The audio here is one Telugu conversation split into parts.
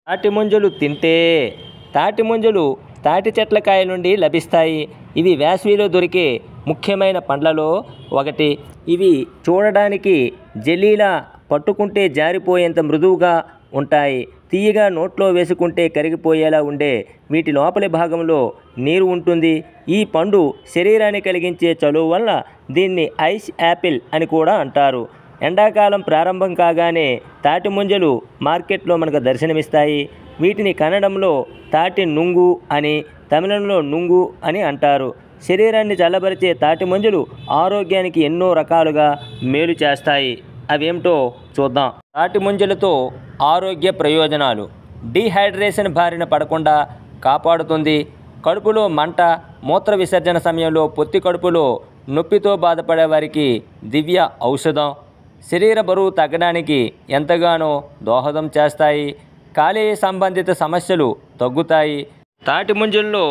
తాటి ముంజలు తింటే తాటి ముంజలు తాటి చెట్ల కాయ నుండి లభిస్తాయి. ఇవి వేసవిలో దొరికే ముఖ్యమైన పండ్లలో ఒకటి. ఇవి చూడడానికి జెల్లీలా పట్టుకుంటే జారిపోయేంత మృదువుగా ఉంటాయి. తీయగా నోట్లో వేసుకుంటే కరిగిపోయేలా ఉండే వీటి లోపలి భాగంలో నీరు ఉంటుంది. ఈ పండు శరీరాన్ని కలిగించే చలువ వల్ల దీన్ని ఐస్ యాపిల్ అని కూడా అంటారు. ఎండాకాలం ప్రారంభం కాగానే తాటి ముంజలు మార్కెట్లో మనకు దర్శనమిస్తాయి. వీటిని కన్నడంలో తాటి నుంగు అని, తమిళంలో నుంగు అని అంటారు. శరీరాన్ని చల్లబరిచే తాటి ముంజలు ఆరోగ్యానికి ఎన్నో రకాలుగా మేలు చేస్తాయి. అవేమిటో చూద్దాం. తాటి ముంజలతో ఆరోగ్య ప్రయోజనాలు: డీహైడ్రేషన్ బారిన పడకుండా కాపాడుతుంది. కడుపులో మంట, మూత్ర విసర్జన సమయంలో పొత్తి కడుపులో నొప్పితో బాధపడే వారికి దివ్య ఔషధం. శరీర బరువు తగ్గడానికి ఎంతగానో దోహదం చేస్తాయి. కాలేయ సంబంధిత సమస్యలు తగ్గుతాయి. తాటి ముంజల్లో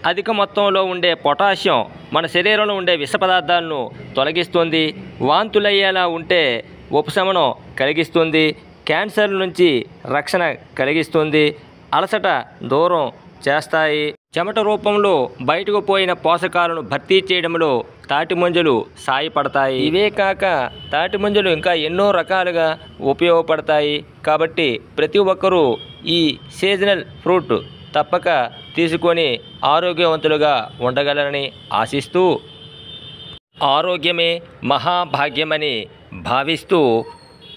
అధిక మొత్తంలో ఉండే పొటాషియం మన శరీరంలో ఉండే విష పదార్థాలను తొలగిస్తుంది. వాంతులయ్యేలా ఉంటే ఉపశమనం కలిగిస్తుంది. క్యాన్సర్ నుంచి రక్షణ కలిగిస్తుంది. అలసట దూరం చేస్తాయి. చెమట రూపంలో బయటకు పోయిన పోషకాలను భర్తీ చేయడంలో తాటి ముంజలు సాయపడతాయి. ఇవే కాక తాటి ముంజలు ఇంకా ఎన్నో రకాలుగా ఉపయోగపడతాయి. కాబట్టి ప్రతి ఒక్కరూ ఈ సీజనల్ ఫ్రూట్ తప్పక తీసుకొని ఆరోగ్యవంతులుగా ఉండగలరని ఆశిస్తూ, ఆరోగ్యమే మహాభాగ్యమని భావిస్తూ,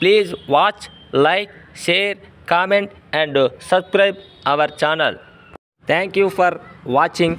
please watch, like, share, comment and subscribe our channel. Thank you for watching.